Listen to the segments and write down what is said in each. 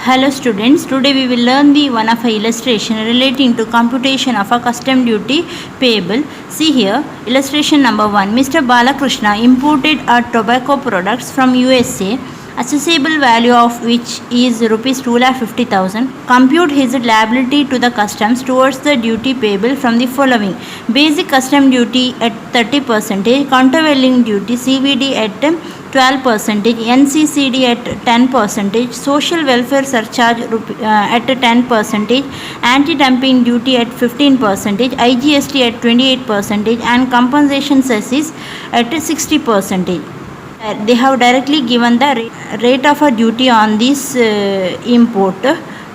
Hello students, today we will learn the one of a illustration relating to computation of a custom duty payable. See here, illustration number 1. Mr. Balakrishna imported a tobacco products from USA, accessible value of which is rupees 2,50,000. Compute his liability to the customs towards the duty payable from the following: basic custom duty at 30%, countervailing duty CVD at 12%, NCCD at 10%, social welfare surcharge at 10%, anti-dumping duty at 15%, IGST at 28%, and compensation cess at 60%. They have directly given the rate of a duty on this import.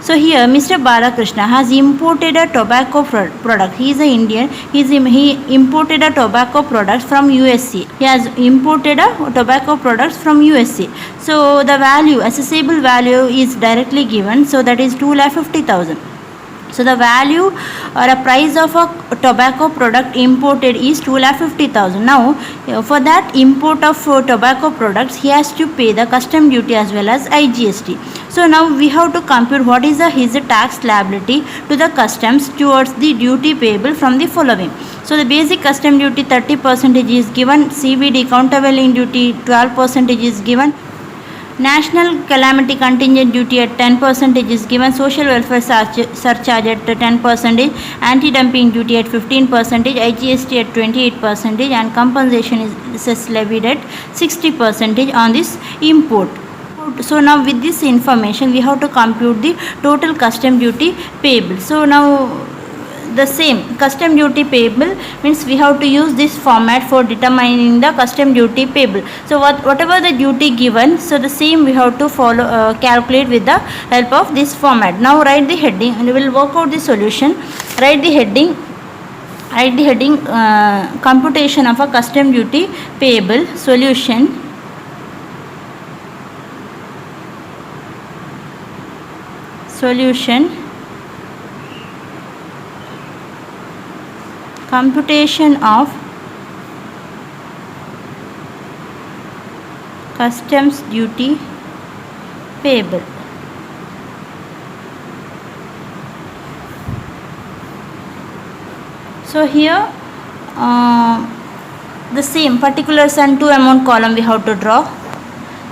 So here Mr. Balakrishna has imported a tobacco product. He is an Indian. He imported a tobacco product from USA. He has imported a tobacco products from USA. So the value, accessible value is directly given. So that is 2,50,000. So the value or a price of a tobacco product imported is 2,50,000. Now for that import of tobacco products, he has to pay the custom duty as well as IGST. So now we have to compute what is his tax liability to the customs towards the duty payable from the following. So the basic custom duty 30% is given, CVD countervailing duty 12% is given, national calamity contingent duty at 10% is given, social welfare surcharge at 10%, anti-dumping duty at 15%, IGST at 28%, and compensation is levied at 60% on this import. So now with this information we have to compute the total custom duty payable. So now the same custom duty payable means we have to use this format for determining the custom duty payable. So whatever the duty given, so the same we have to follow calculate with the help of this format. Now write the heading and we will work out the solution. Write the heading computation of a custom duty payable. Solution computation of customs duty payable. So here the same particulars and two amount column we have to draw.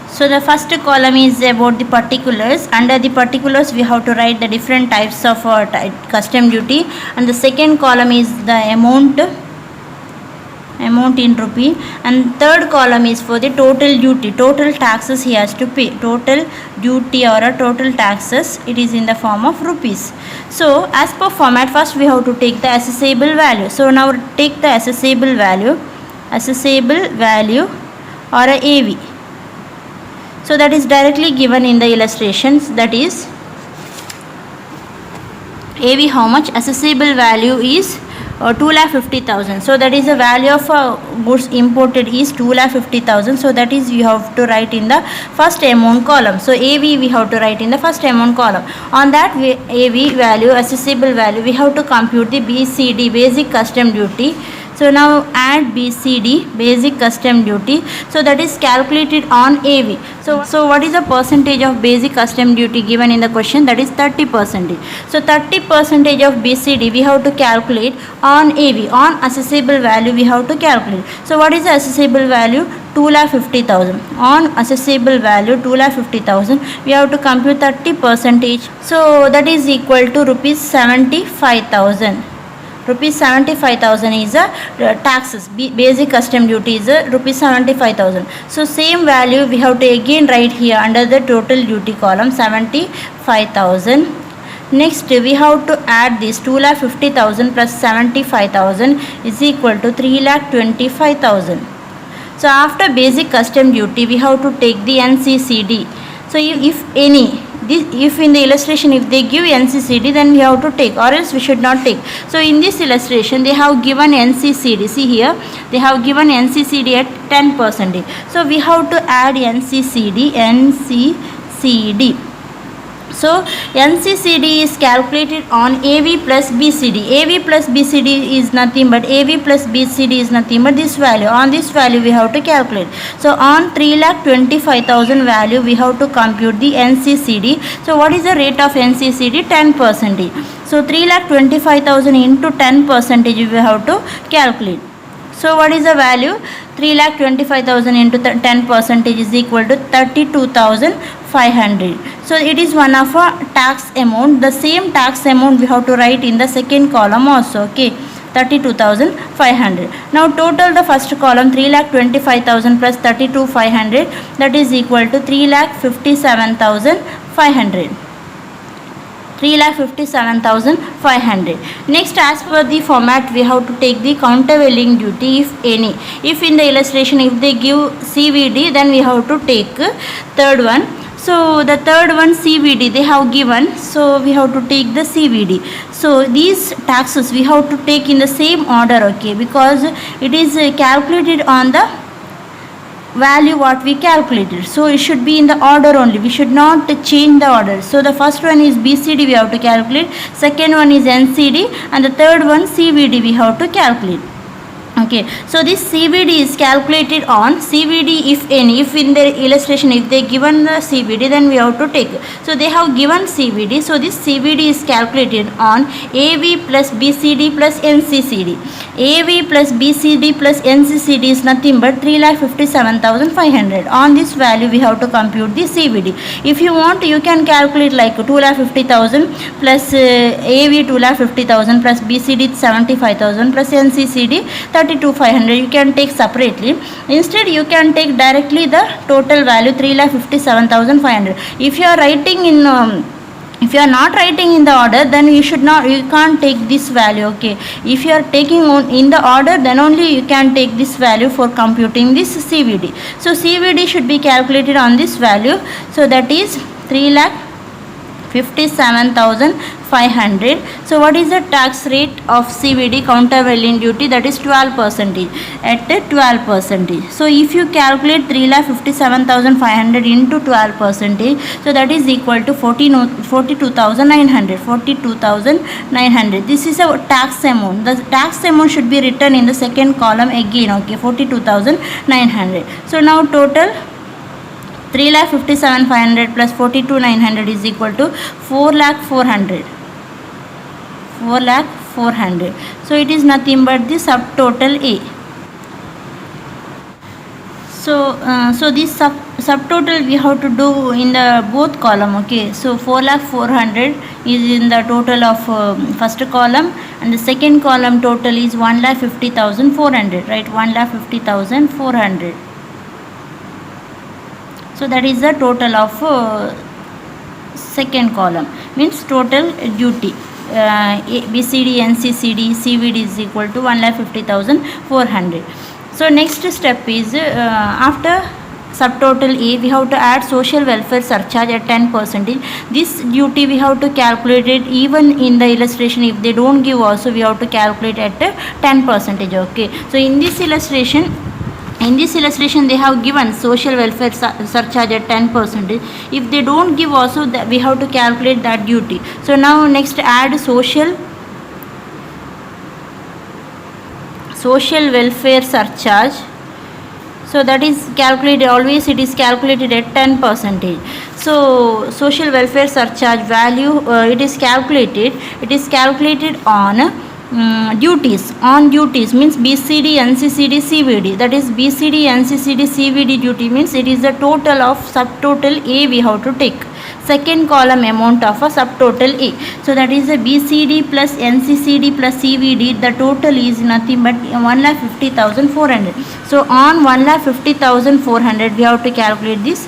So the first column is about the particulars. Under the particulars we have to write the different types of custom duty, and the second column is the amount in rupee, and third column is for the total duty, total taxes he has to pay, total duty or a total taxes, it is in the form of rupees. So as per format, first we have to take the accessible value. So now take the accessible value or a AV. So that is directly given in the illustrations, that is AV how much, accessible value is 2,50,000. So that is the value of goods imported is 2,50,000. So that is you have to write in the first amount column. So AV we have to write in the first amount column. On that AV value, accessible value, we have to compute the BCD, basic custom duty. So now add BCD, basic custom duty. So that is calculated on AV. So what is the percentage of basic custom duty given in the question? That is 30%. So 30% of BCD we have to calculate on AV. On accessible value we have to calculate. So what is the accessible value? 2,50,000. On accessible value 2,50,000, we have to compute 30%. So that is equal to rupees 75,000. Rupees 75,000 is a taxes. Basic custom duty is rupees 75,000. So same value we have to again write here under the total duty column, 75,000. Next we have to add this 2,50,000 plus 75,000 is equal to 3,25,000. So after basic custom duty we have to take the NCCD. So if in the illustration if they give NCCD, then we have to take, or else we should not take. So in this illustration they have given NCCD. See here they have given NCCD at 10%. So we have to add NCCD. So NCCD is calculated on AV plus BCD. AV plus BCD is nothing but this value. On this value we have to calculate. So on 3,25,000 value we have to compute the NCCD. So what is the rate of NCCD? 10%. So 3,25,000 into 10% we have to calculate. So what is the value? 3,25,000 into 10% is equal to 32,500. So it is one of a tax amount. The same tax amount we have to write in the second column also. Okay, 32,500. Now total the first column 3,25,000 plus 32,500, that is equal to 3,57,500. 3,57,500. Next, as per the format, we have to take the countervailing duty if any. If in the illustration, if they give CVD, then we have to take third one. So the third one CVD they have given, so we have to take the CVD. So these taxes we have to take in the same order, okay, because it is calculated on the value what we calculated. So it should be in the order only. We should not change the order. So the first one is BCD we have to calculate, second one is NCD, and the third one CVD we have to calculate. Okay, so this CVD is calculated on CVD if any. If in their illustration if they given the CVD, then we have to take. So they have given CVD, so this CVD is calculated on AV plus BCD plus NCCD. AV plus BCD plus NCCD is nothing but 3,57,500. On this value we have to compute the CVD. If you want, you can calculate like 2,50,000 plus AV 2,50,000 plus BCD 75,000 plus NCCD 32,500. You can take separately. Instead you can take directly the total value 3,57,500. If you are writing in if you are not writing in the order, then you can't take this value. Okay, if you are taking in the order, then only you can take this value for computing this CVD. So CVD should be calculated on this value. So that is 3,57,500. So what is the tax rate of CVD, countervailing duty? That is 12%. At 12%. So if you calculate 3,57,500 into 12%, so that is equal to 42,900. 42,900. This is a tax amount. The tax amount should be written in the second column again. Okay, 42,900. So now total 3,57,500 plus 42,900 is equal to 4,400. 4,400. So it is nothing but the subtotal A. So this subtotal we have to do in the both column. Okay, so 4,400 is in the total of first column, and the second column total is 1,50,400. Right, 1,50,400. So that is the total of second column, means total duty. BCD, NCCD, CVD is equal to 1,50,400. So next step is after subtotal A, we have to add social welfare surcharge at 10%. This duty we have to calculate it even in the illustration. If they don't give also, we have to calculate at 10%. Okay, so in this illustration they have given social welfare surcharge at 10%. If they don't give also, we have to calculate that duty. So now next add social welfare surcharge. So that is calculated, always it is calculated at 10%. So social welfare surcharge value it is calculated on duties. On duties means BCD, NCCD, CVD. That is BCD, NCCD, CVD duty means it is the total of subtotal A we have to take. Second column amount of a subtotal A. So that is the BCD plus NCCD plus CVD. The total is nothing but 1,50,400. So on 1,50,400 we have to calculate this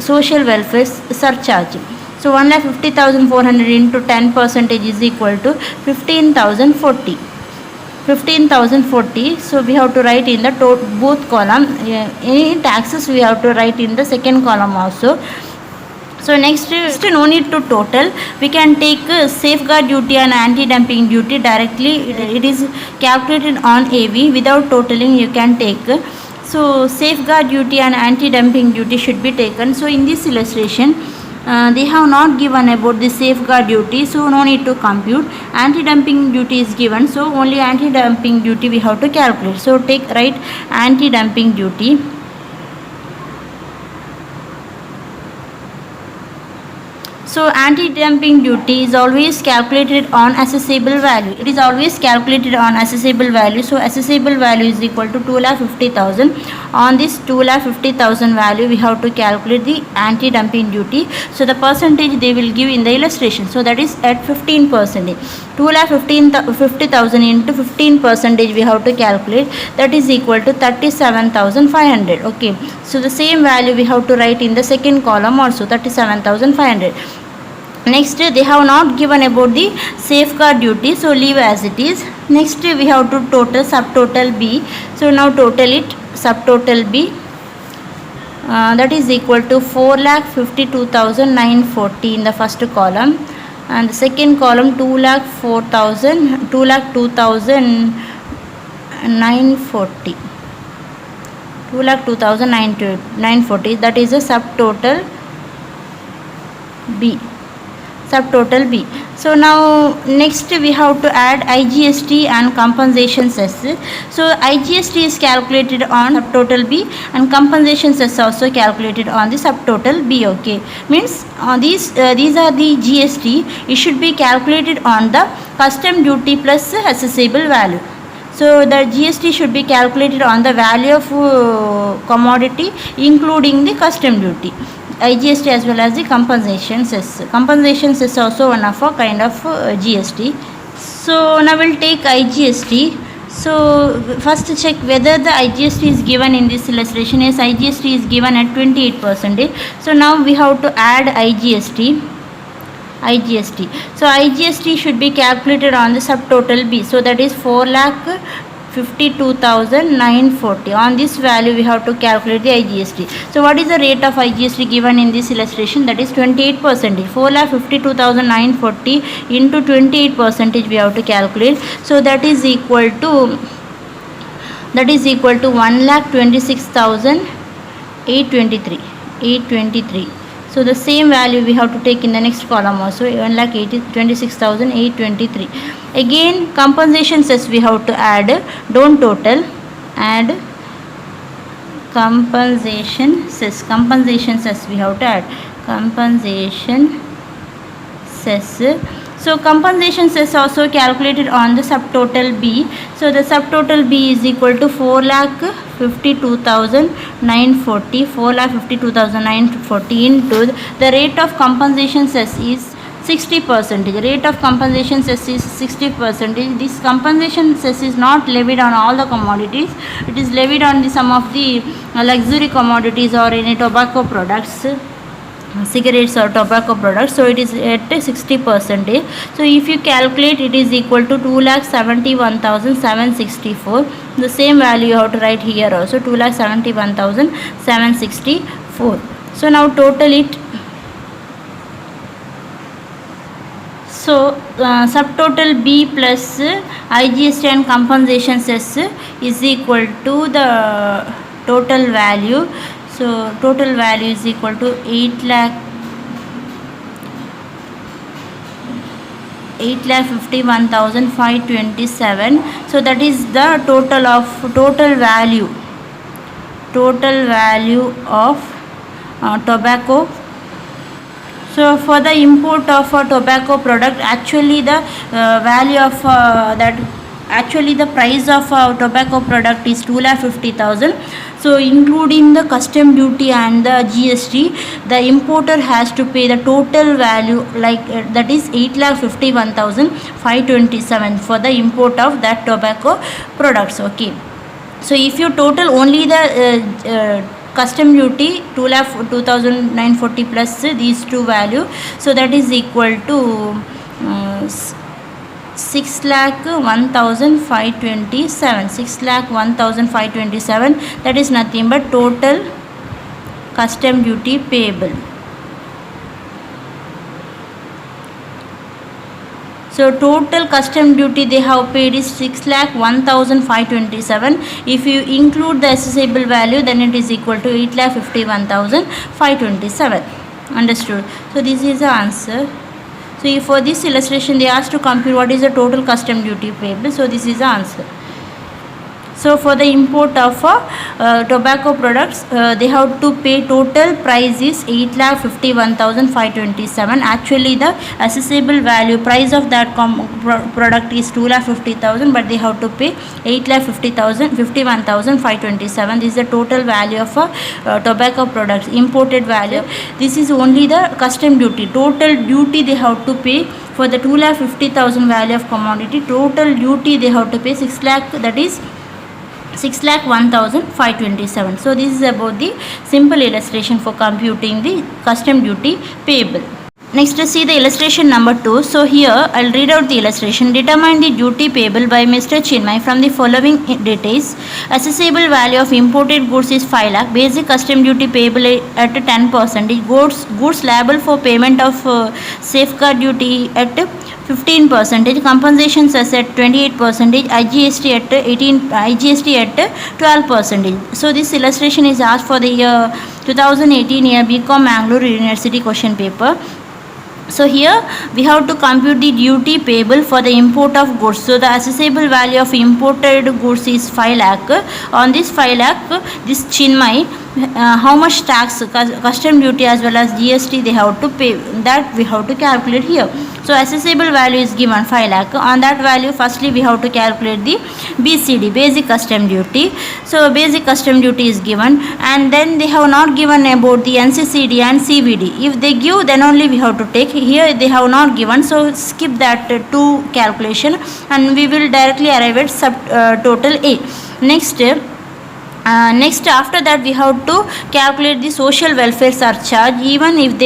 social welfare surcharge. So 1,50,400 into 10% is equal to 15,040. 15,040. So we have to write in the both column. Any taxes we have to write in the second column also. So next no need to total. We can take safeguard duty and anti-dumping duty directly. It is calculated on AV without totaling. You can take. So safeguard duty and anti-dumping duty should be taken. So in this illustration, They have not given about the safeguard duty, so no need to compute. Anti-dumping duty is given, so only anti-dumping duty we have to calculate. So write anti-dumping duty. So anti-dumping duty is always calculated on assessable value. It is always calculated on assessable value. So assessable value is equal to 2,50,000. On this 2,50,000 value, we have to calculate the anti-dumping duty. So the percentage they will give in the illustration. So that is at 15%. 2,50,000 into 15% we have to calculate. That is equal to 37,500. Okay. So the same value we have to write in the second column also, 37,500. Next, they have not given about the safeguard duty, so leave as it is. Next, we have to total subtotal B. So now total it, subtotal B, that is equal to 4,52,940 in the first column, and the second column 2,02,940. 2,02,940, that is a subtotal B. Subtotal B. So now next we have to add IGST and compensation cess. So IGST is calculated on subtotal B and compensation cess also calculated on the subtotal B. Okay, means these are the GST. It should be calculated on the custom duty plus assessable value. So the GST should be calculated on the value of commodity including the custom duty, IGST as well as the compensation cess. Compensation cess also one of a kind of GST. So now we'll take IGST. So first check whether the IGST is given in this illustration. Yes, IGST is given at 28%. So now we have to add IGST. So IGST should be calculated on the subtotal B. So that is 4,52,940. On this value we have to calculate the IGST. So what is the rate of IGST given in this illustration? That is 28%. 4,52,940 into 28% we have to calculate. So that is equal to 1,26,823. So the same value we have to take in the next column also, 1,26,823. Again compensation cess we have to add, don't total, add compensation cess we have to add, compensation cess. So compensation cess also calculated on the subtotal B. So the subtotal B is equal to 4,52,940. 4,52,940 into the rate of compensation cess is 60%. Rate of compensation cess is 60%. This compensation cess is not levied on all the commodities. It is levied on some of the luxury commodities or any tobacco products, cigarettes or tobacco products. So it is at 60%. So if you calculate, it is equal to 2,71,764. The same value you have to write here also, 2,71,764. So now total it. So subtotal B plus IGST and compensation cess is equal to the total value. So total value is equal to 8,51,527. So that is the total value of tobacco. So for the import of a tobacco product, actually the value of the price of a tobacco product is 2,50,000. So including the custom duty and the GST, the importer has to pay the total value, like that is 8,51,527 for the import of that tobacco products. Okay. So if you total only the custom duty, 2,02,940 plus these two value, so that is equal to 6,01,527. 6,01,527. That is nothing but total custom duty payable. So total custom duty they have paid is 6,01,527. If you include the assessable value, then it is equal to 8,51,527. Understood. So this is the answer. So for this illustration they asked to compute what is the total custom duty payable. So this is the answer. So for the import of tobacco products, they have to pay total price is 8,51,527. Actually the accessible value price of that product is 2,50,000, but they have to pay 8,51,527. This is the total value of tobacco products, imported value. This is only the custom duty. Total duty they have to pay for the 2,50,000 value of commodity. Total duty they have to pay 6 lakh, that is 6,01,527. So this is about the simple illustration for computing the custom duty payable. Next, see the illustration number 2. So here I'll read out the illustration. Determine the duty payable by Mr. Chinmay from the following details. Accessible value of imported goods is 5 lakh. Basic custom duty payable at 10%. Goods liable for payment of safeguard duty at 15%, compensation cess at 28%, IGST at 12%. So this illustration is asked for the year 2018 year BCom Mangalore University question paper. So here we have to compute the duty payable for the import of goods. So the accessible value of imported goods is 5 lakh. On this 5 lakh, this Chinmay, how much tax, custom duty as well as GST they have to pay, that we have to calculate here. So accessible value is given 5 lakh. On that value, firstly we have to calculate the BCD, basic custom duty. So basic custom duty is given, and then they have not given about the NCCD and CVD. If they give, then only we have to take. Here they have not given, so skip that two calculation, and we will directly arrive at total A. Next after that we have to calculate the social welfare surcharge. Even if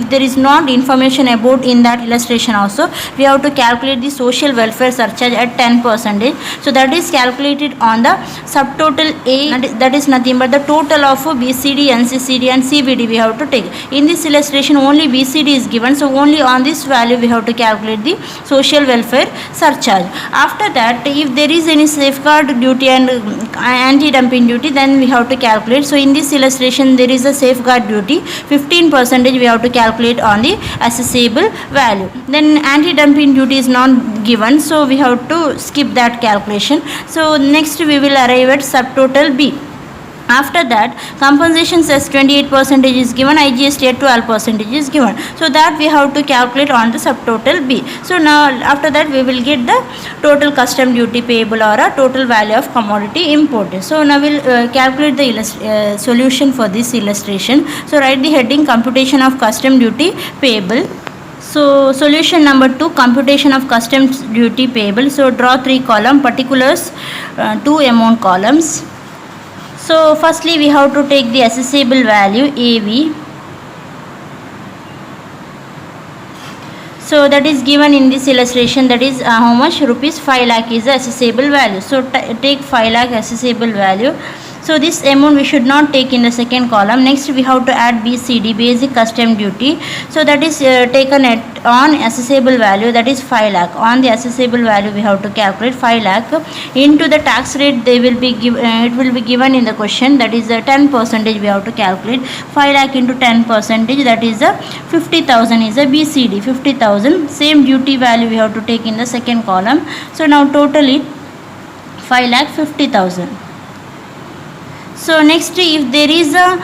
there is not information about in that illustration also, we have to calculate the social welfare surcharge at 10%. So that is calculated on the subtotal A, that is nothing but the total of BCD, NCCD and CVD we have to take. In this illustration only BCD is given, so only on this value we have to calculate the social welfare surcharge. After that, if there is any safeguard duty and anti-dumping duty, then we have to calculate. So in this illustration there is a safeguard duty, 15% we have to calculate on the accessible value. Then anti-dumping duty is not given, so we have to skip that calculation. So next we will arrive at subtotal B. After that, compensation cess 28% is given, IGST at 12% is given. So that we have to calculate on the subtotal B. So now after that we will get the total custom duty payable or a total value of commodity imported. So now we'll calculate the solution for this illustration. So write the heading computation of custom duty payable. So solution number 2, computation of customs duty payable. So draw 3 column, particulars 2 amount columns. So firstly we have to take the accessible value AV. So that is given in this illustration, that is how much rupees 5 lakh is the accessible value. So take 5 lakh accessible value. So this amount we should not take in the second column. Next we have to add BCD, basic custom duty. So that is taken on accessible value, that is 5 lakh. On the accessible value we have to calculate 5 lakh into the tax rate. They will be it will be given in the question, that is 10% we have to calculate. 5 lakh into 10%, that is 50,000 is a BCD, 50,000. Same duty value we have to take in the second column. So now totally 5 lakh 50,000. So next, if there is a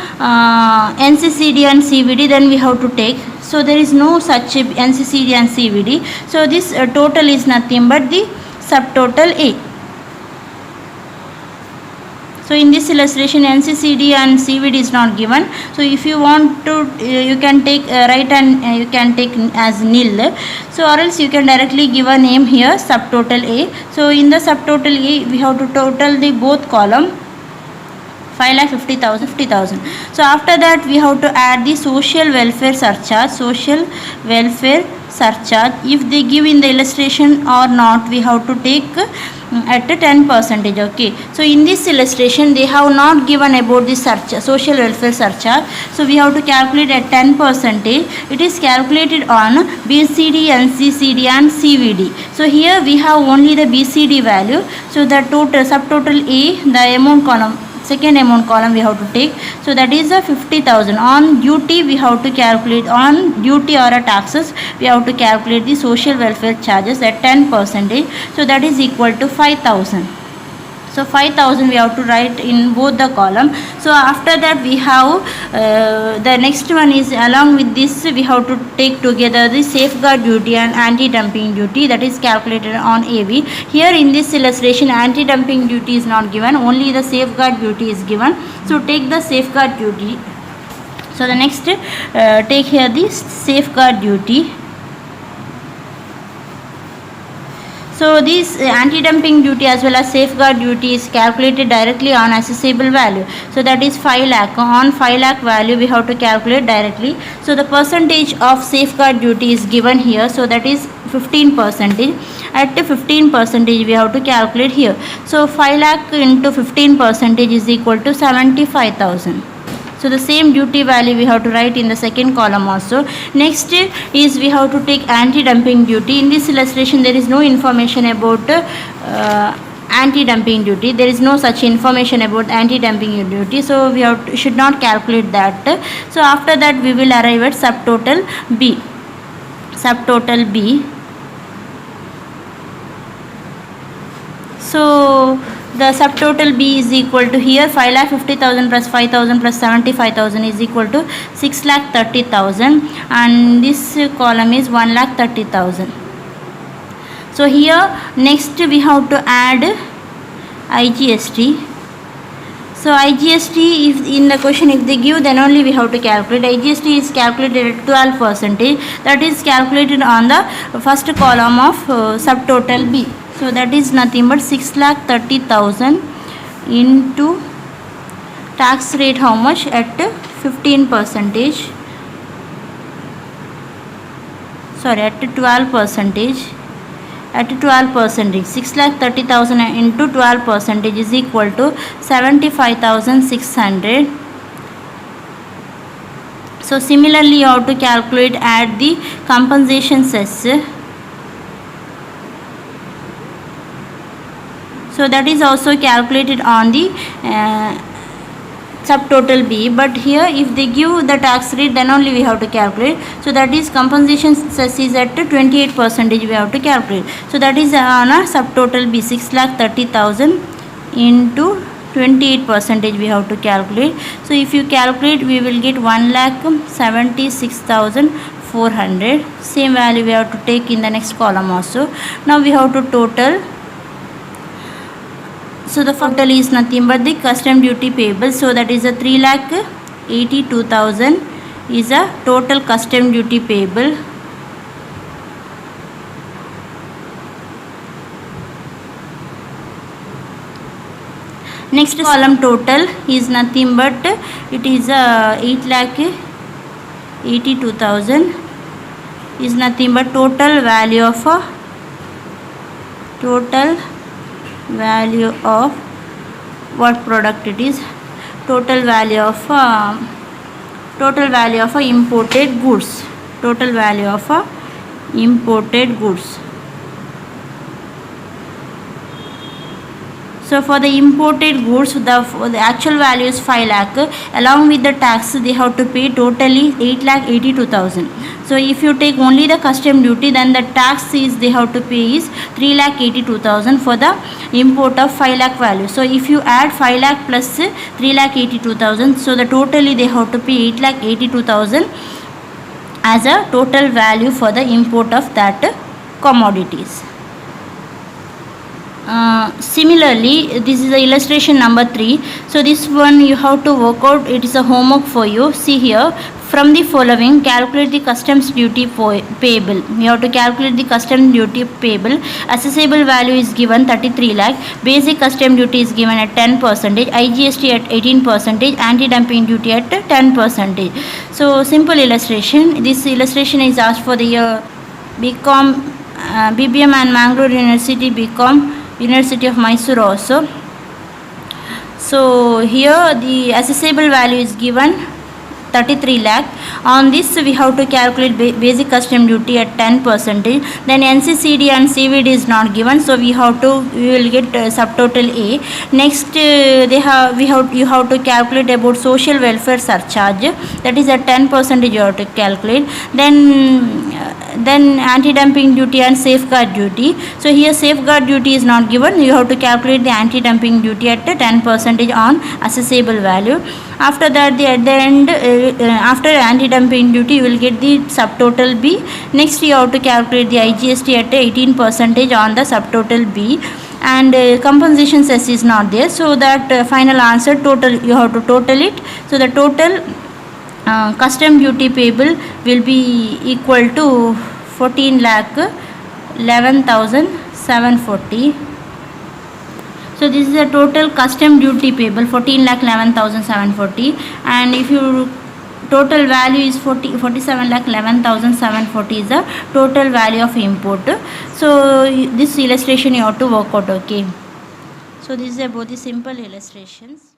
NCCD and CVD, then we have to take. So there is no such NCCD and CVD. So this total is nothing but the subtotal A. So in this illustration NCCD and CVD is not given. So if you want to, you can take write and you can take as nil. So or else you can directly give a name here, subtotal A. So in the subtotal A we have to total the both column, 5,50,000, 50,000. So after that we have to add the social welfare surcharge. Social welfare surcharge, if they give in the illustration or not, we have to take at 10%. Okay. So in this illustration they have not given about the surcharge, social welfare surcharge. So we have to calculate at 10%. It is calculated on BCD, NCCD and CVD. So here we have only the BCD value. So the total subtotal A, the amount column, second amount column we have to take. So that is a 50,000. On duty we have to calculate, on duty or a taxes we have to calculate the social welfare charges at 10%. So that is equal to 5,000. So 5,000 we have to write in both the column. So after that we have the next one is, along with this we have to take together the safeguard duty and anti-dumping duty, that is calculated on AV. Here in this illustration anti-dumping duty is not given, only the safeguard duty is given. So take the safeguard duty. So the next take here the safeguard duty. So this anti-dumping duty as well as safeguard duty is calculated directly on assessable value. So that is 5 lakh. On 5 lakh value we have to calculate directly. So the percentage of safeguard duty is given here. So that is 15%. At 15% we have to calculate here. So 5 lakh into 15% is equal to 75,000. So the same duty value we have to write in the second column also. Next is we have to take anti-dumping duty. In this illustration there is no information about anti-dumping duty. There is no such information about anti-dumping duty. So we should not calculate that. So after that we will arrive at subtotal B. Subtotal B. So the subtotal B is equal to, here 5,50,000 plus 5,000 plus 75,000 is equal to 6,30,000, and this column is 1,30,000. So here next we have to add IGST. So IGST, if in the question if they give, then only we have to calculate. IGST is calculated at 12%. That is calculated on the first column of subtotal B. So that is nothing but 6,30,000 into tax rate how much, at 15%. Sorry, at 12%. At 12%, 6,30,000 into 12% is equal to 75,600. So similarly you have to calculate at the compensation cess. So that is also calculated on the subtotal B, but here if they give the tax rate then only we have to calculate. So that is compensation cess is at 28% we have to calculate. So that is on a subtotal B, 6,30,000 into 28% we have to calculate. So if you calculate we will get 1,76,400. Same value we have to take in the next column also. Now we have to total. So the total is nothing but the custom duty payable. So that is a 3,82,000 is a total custom duty payable. Next column total is nothing but it is a 8,82,000 is nothing but total value of what product it is, total value of imported goods, total value of imported goods. So for the imported goods the actual value is 5 lakh, along with the tax they have to pay totally 8,82,000. So if you take only the custom duty then the tax is they have to pay is 3,82,000 for the import of 5 lakh value. So if you add 5 lakh plus 3,82,000, so the totally they have to pay 8,82,000 as a total value for the import of that commodities. Similarly, this is the illustration number 3. So this one you have to work out. It is a homework for you. See here, from the following calculate the customs duty payable. You have to calculate the custom duty payable. Assessable value is given 33 lakh. Basic custom duty is given at 10%. IGST at 18%. Anti-dumping duty at 10%. So simple illustration. This illustration is asked for the BCom, BBM and Mangalore University, BCom, University of Mysore also. So here the assessable value is given 33 lakh. On this we have to calculate basic custom duty at 10%. Then NCCD and CVD is not given, so we will get subtotal A. Next you have to calculate about social welfare surcharge, that is at 10% you have to calculate. Then anti-dumping duty and safeguard duty. So here safeguard duty is not given, you have to calculate the anti-dumping duty at 10% on assessable value. After that at the end, after anti-dumping duty you will get the subtotal B. Next you have to calculate the IGST at 18% on the subtotal B, and compensation cess is not there, so that final answer total you have to total it. So the total custom duty payable will be equal to 14,11,740. So this is the total custom duty payable, 14,11,740, and if you total value is 47,11,740 is the total value of import. So this illustration you have to work out. Okay, so this is about the simple illustrations.